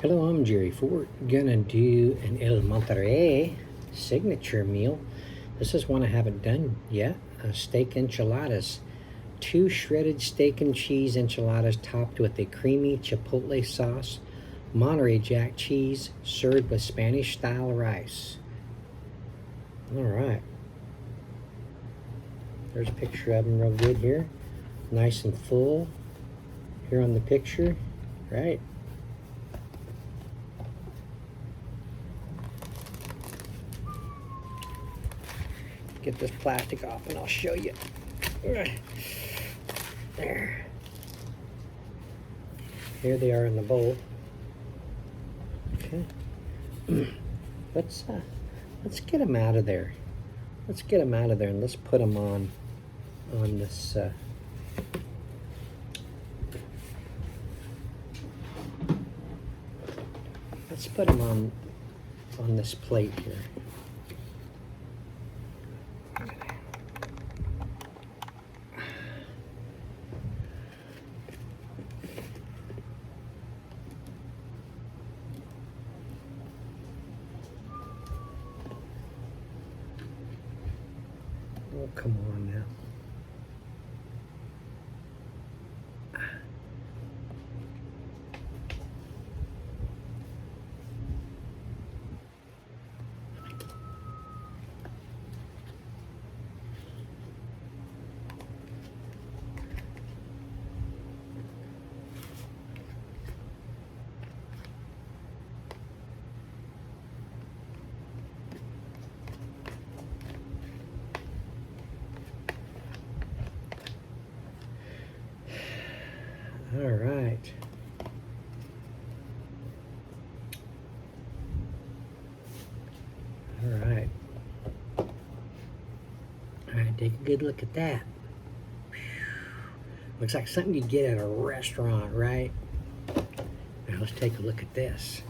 Hello, I'm Jerry. We're gonna do an El Monterey signature meal. This is one I haven't done yet. Steak enchiladas. 2 shredded steak and cheese enchiladas topped with a creamy chipotle sauce, Monterey Jack cheese, served with Spanish style rice. All right. There's a picture of them real good here. Nice and full here on the picture, right? Get this plastic off and I'll show you. There. Here they are in the bowl. Okay. Let's get them out of there. Let's get them out of there and let's put them on this. Let's put them on this plate here. Oh, come on now. All right. All right. All right, take a good look at that. Looks like something you'd get at a restaurant, right? Now let's take a look at this.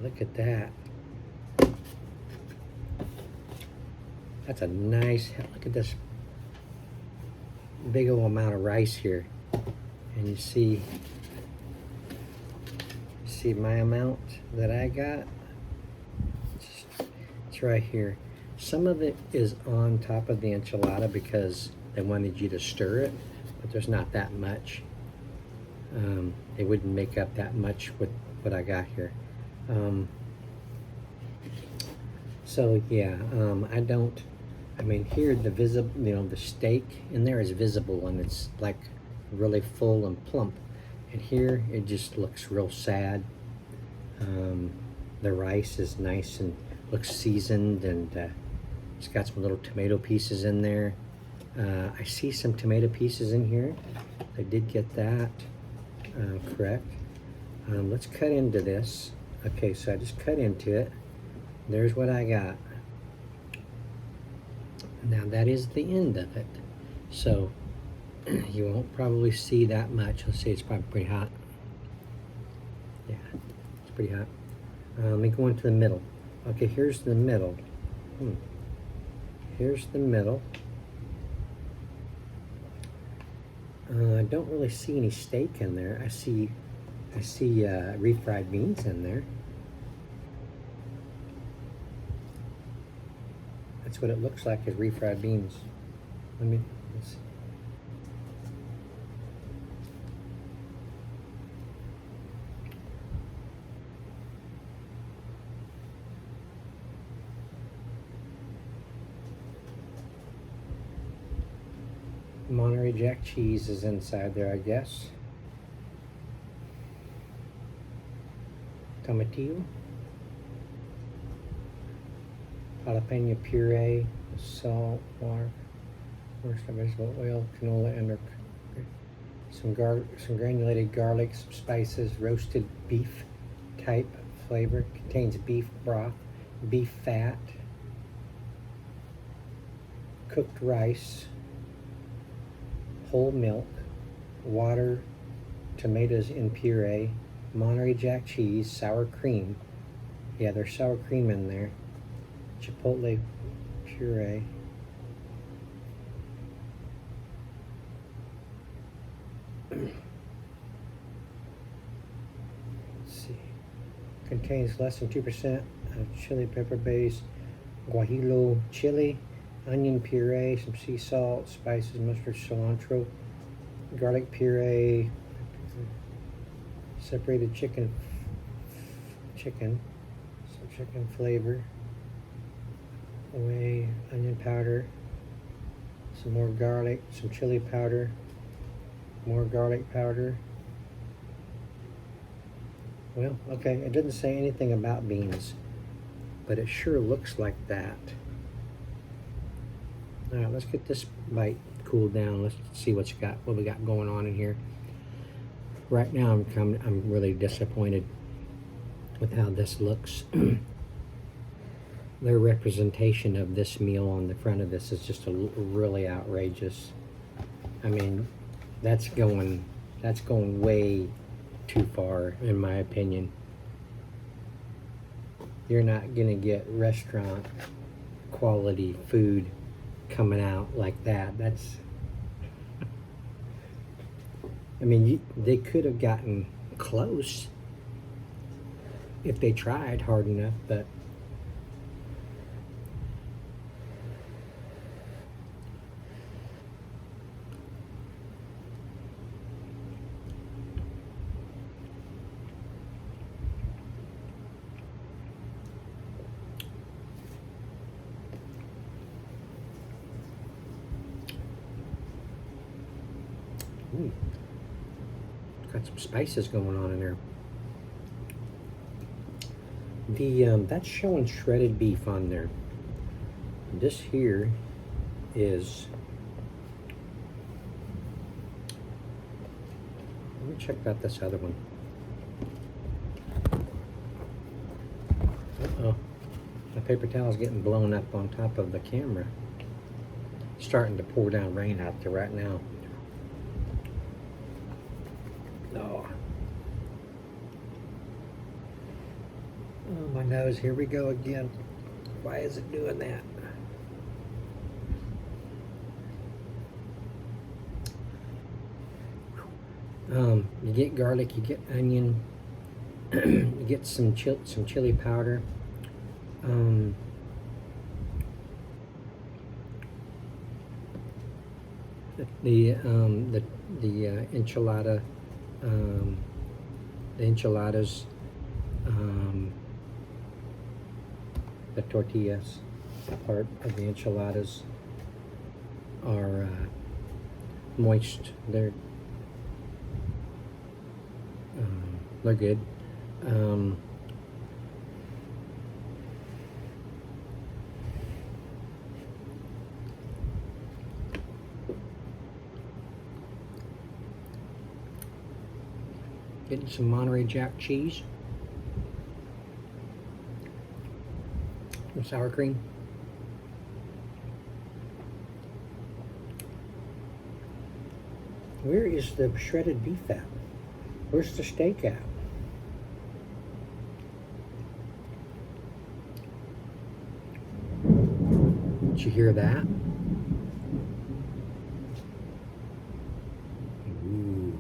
Look at that. That's a nice, look at this big old amount of rice here. And you see my amount that I got? It's right here. Some of it is on top of the enchilada because they wanted you to stir it, but there's not that much. It wouldn't make up that much with what I got here. So yeah, I mean here the the steak in there is visible and it's like really full and plump. And here it just looks real sad. The rice is nice and looks seasoned, and it's got some little tomato pieces in there. I see some tomato pieces in here. I did get that correct. Let's cut into this. Okay, so I just cut into it. There's what I got. Now that is the end of it. So you won't probably see that much. Let's see, it's probably pretty hot. Yeah, it's pretty hot. Let me go into the middle. Okay, here's the middle. Here's the middle. I don't really see any steak in there. I see refried beans in there. That's what it looks like, is refried beans. Let's see. Monterey Jack cheese is inside there, I guess. Tomatillo. Jalapeno puree, salt, water, vegetable oil, canola, and some granulated garlic, some spices, roasted beef type flavor. Contains beef broth, beef fat, cooked rice, whole milk, water, tomatoes in puree, Monterey Jack cheese, sour cream. Yeah, there's sour cream in there. Chipotle puree. Let's see. Contains less than 2% of chili pepper base, guajillo chili, onion puree, some sea salt, spices, mustard, cilantro, garlic puree, separated chicken, some chicken flavor, away, onion powder, some more garlic, some chili powder, more garlic powder. Well, okay, it doesn't say anything about beans, but it sure looks like that. All right, let's get this bite cooled down. Let's see what we got going on in here. Right now, I'm really disappointed with how this looks. Their representation of this meal on the front of this is just really outrageous. I mean, that's going way too far, in my opinion. You're not gonna get restaurant quality food coming out like that. That's, I mean, they could have gotten close if they tried hard enough, but got some spices going on in there. That's showing shredded beef on there. This here is, let me check out this other one. Uh-oh, my paper towel's getting blown up on top of the camera. It's starting to pour down rain out there right now. Oh, my nose, here we go again. Why is it doing that? You get garlic, you get onion, you get some chili powder. The enchilada, the enchiladas, the tortillas, part of the enchiladas are moist. They're good. Getting some Monterey Jack cheese, some sour cream. Where is the shredded beef at? Where's the steak at? Did you hear that? Ooh.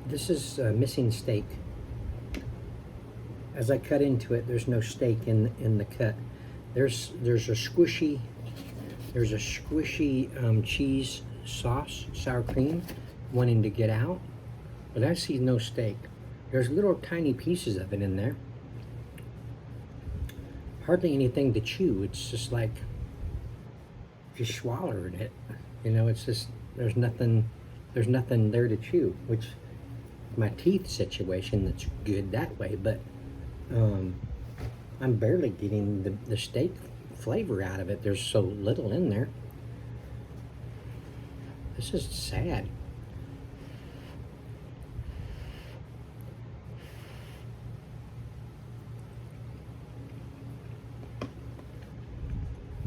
This is missing steak. As I cut into it, there's no steak in the cut. There's a squishy cheese sauce, sour cream, wanting to get out, but I see no steak. There's little tiny pieces of it in there. Hardly anything to chew. It's just like just swallowing it. You know, it's just there's nothing there to chew, which my teeth situation, that's good that way, but I'm barely getting the steak flavor out of it. There's so little in there. This is sad.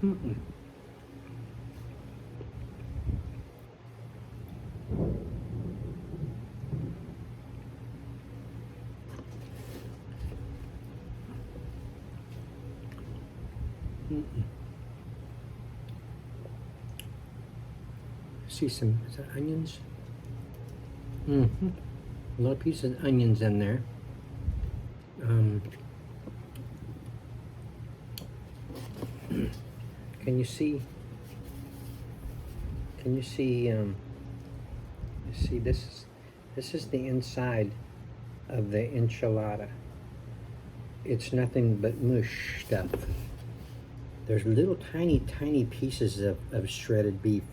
Mm-mm. Mm-mm. See some, is that onions? Mm-hmm. A little piece of onions in there. Can you see? Can you see? See, this is the inside of the enchilada. It's nothing but mush stuff. There's little tiny pieces of shredded beef,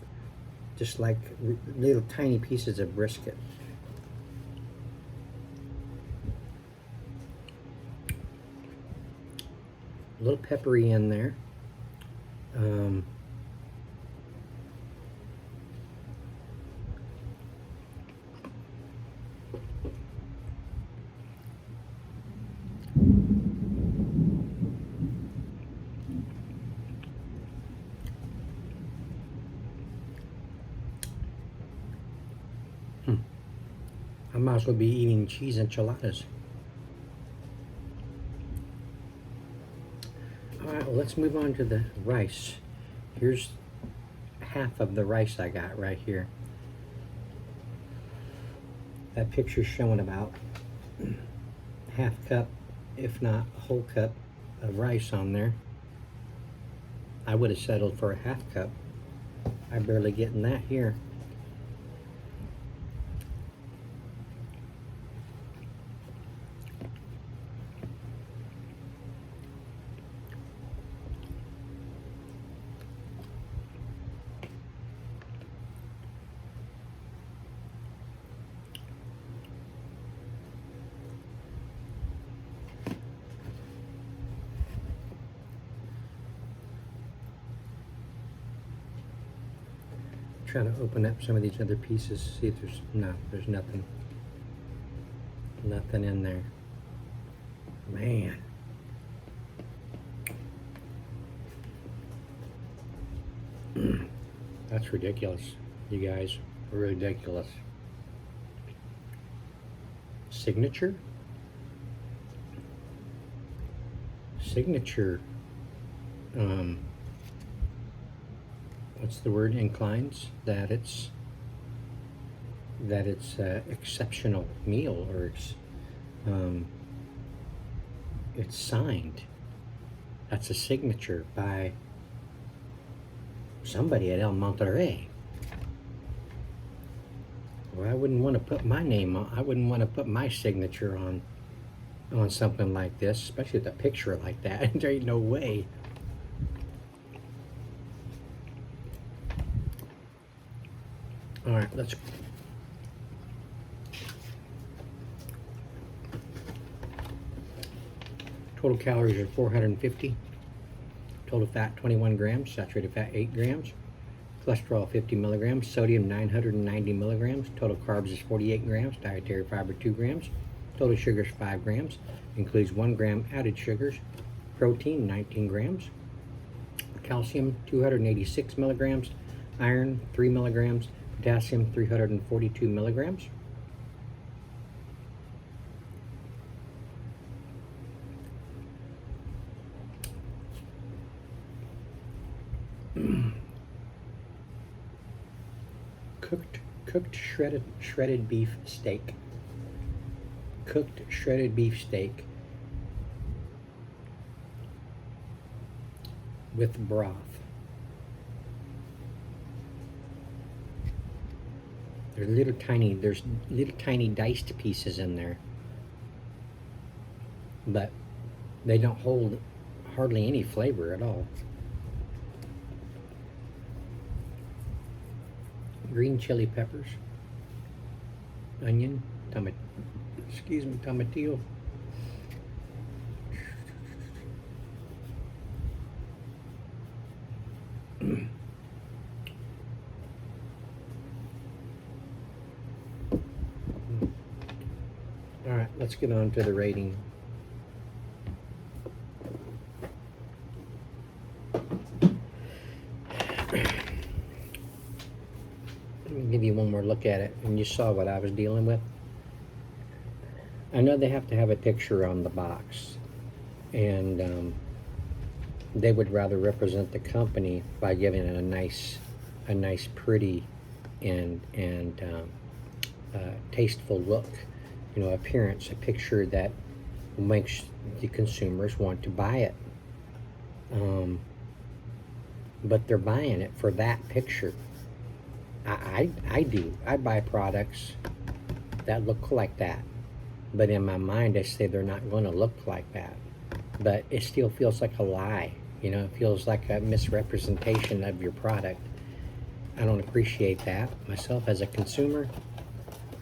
just like little tiny pieces of brisket. A little peppery in there. I might as well be eating cheese enchiladas. Alright, well, let's move on to the rice. Here's half of the rice I got right here. That picture's showing about half cup, if not a whole cup of rice on there. I would have settled for a half cup. I'm barely getting that here. Trying to open up some of these other pieces, see if there's nothing in there. Man, that's ridiculous, you guys. Ridiculous. Signature, what's the word? Inclines that it's exceptional meal, or it's signed. That's a signature by somebody at El Monterey. Well, I wouldn't want to put my name on. I wouldn't want to put my signature on something like this, especially with a picture like that. There ain't no way. All right, let's. Total calories are 450. Total fat 21 grams. Saturated fat 8 grams. Cholesterol 50 milligrams. Sodium 990 milligrams. Total carbs is 48 grams. Dietary fiber 2 grams. Total sugars 5 grams. Includes 1 gram added sugars. Protein 19 grams. Calcium 286 milligrams. Iron 3 milligrams. Potassium 342 milligrams. Cooked shredded beef steak. Cooked shredded beef steak with broth. There's little tiny diced pieces in there, but they don't hold hardly any flavor at all. Green chili peppers, onion, tomatillo. All right, let's get on to the rating. Let me give you one more look at it, and you saw what I was dealing with. I know they have to have a picture on the box, and they would rather represent the company by giving it a nice pretty tasteful look, appearance, a picture that makes the consumers want to buy it. But they're buying it for that picture. I do. I buy products that look like that. But in my mind, I say they're not going to look like that. But it still feels like a lie. It feels like a misrepresentation of your product. I don't appreciate that myself as a consumer.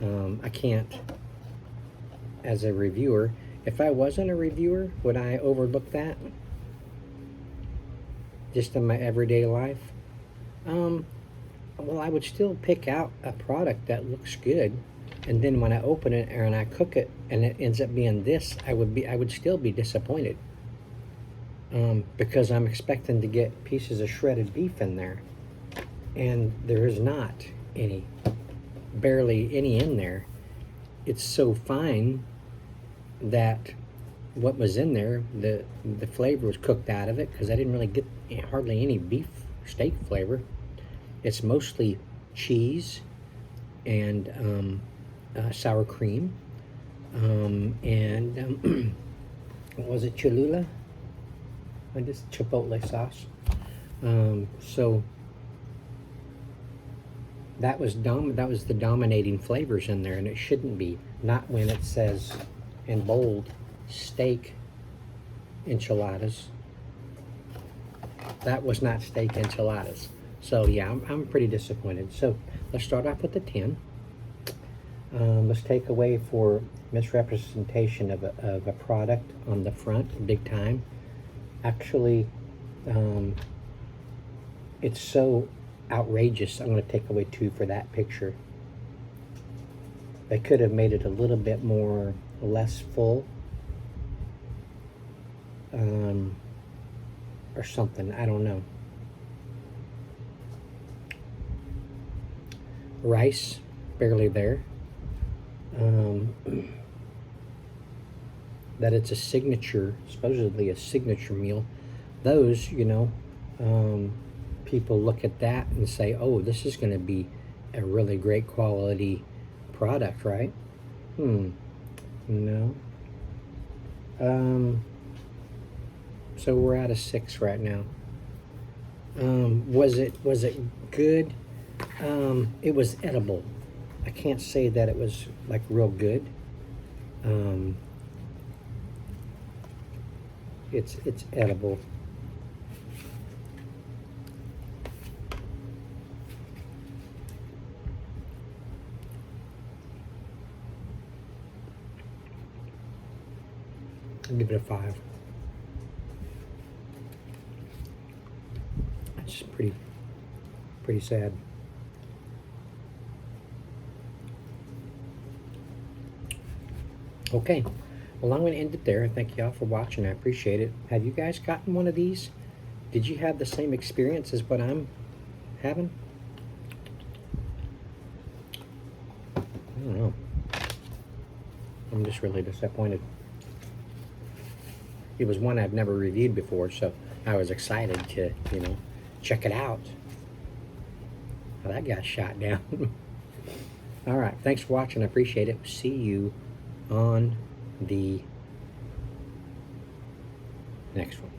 I can't, as a reviewer. If I wasn't a reviewer, would I overlook that? Just in my everyday life? Well, I would still pick out a product that looks good, and then when I open it and I cook it and it ends up being this, I would still be disappointed, because I'm expecting to get pieces of shredded beef in there, and there is not any, barely any in there. It's so fine that what was in there, the flavor was cooked out of it, because I didn't really get hardly any beef steak flavor. It's mostly cheese and sour cream, and what was it, Cholula? And just chipotle sauce. So that was the dominating flavors in there, and it shouldn't be. Not when it says in bold, steak enchiladas. That was not steak enchiladas. So yeah, I'm pretty disappointed. So let's start off with the 10. Let's take away for misrepresentation of a product on the front, big time. Actually, it's so outrageous. I'm going to take away 2 for that picture. They could have made it a little bit more, less full, or something. I don't know. Rice, barely there. That it's a signature, supposedly a signature meal. Those, people look at that and say, oh, this is going to be a really great quality product, right? No. So we're at a 6 right now. Was it good? It was edible. I can't say that it was like real good. It's edible. I'll give it a 5. That's pretty sad. Okay, well, I'm going to end it there. Thank y'all for watching. I appreciate it. Have you guys gotten one of these? Did you have the same experience as what I'm having? I don't know. I'm just really disappointed. It was one I've never reviewed before, so I was excited to, check it out. Well, that got shot down. All right, thanks for watching. I appreciate it. See you on the next one.